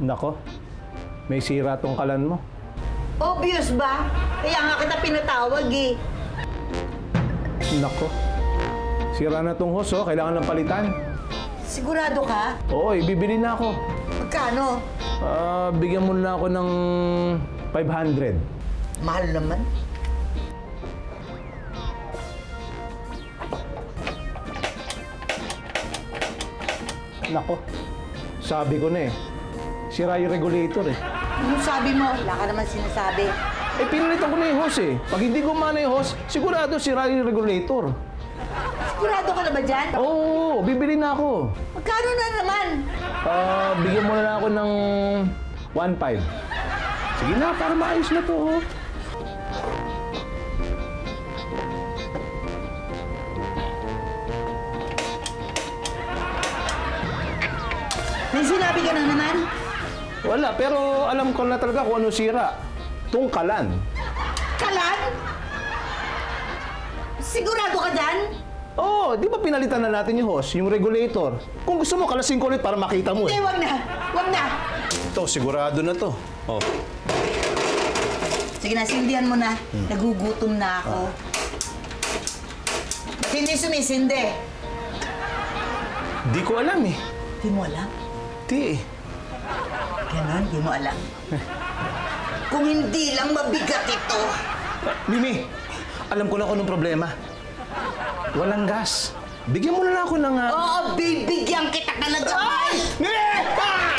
Nako, may sira tong kalan mo. Obvious ba? Kaya nga kita pinatawag eh. Nako, sira na tong hose, oh. Kailangan ng palitan. Sigurado ka? Oo, ibibili na ako. Magkano? Bigyan mo na ako ng 500. Mahal naman. Nako, sabi ko na eh. Sira yung regulator eh. Ano sabi mo? Wala ka naman sinasabi. Eh, pinalitan ko na yung hose eh. Pag hindi gumana yung hose, sigurado sira yung regulator. Sigurado ka na ba dyan? Oo, bibili na ako. Magkano na naman? Bigyan mo na ako ng 1.5. Sige na, para maayos na to. Oh. May sinabi ka na naman? Wala, pero alam ko na talaga kung ano sira. Tungkalan. Kalan? Sigurado ka dyan? Oo, di ba pinalitan na natin yung hose, yung regulator? Kung gusto mo, kalasin ko ulit para makita mo Hindi, eh. wag na. Wag na. Ito, sigurado na to. Oh. Sige na, sindihan mo na. Nagugutom na ako. Ba't hindi sumisindi? Di ko alam eh. Di mo alam? Di eh. Ganon, di mo alam. Kung hindi lang mabigat ito. Mimi, alam ko na kung anong problema. Walang gas. Bigyan mo na lang ako ng... Oo, bibigyan kita talaga. Ay! Mimi! Ah!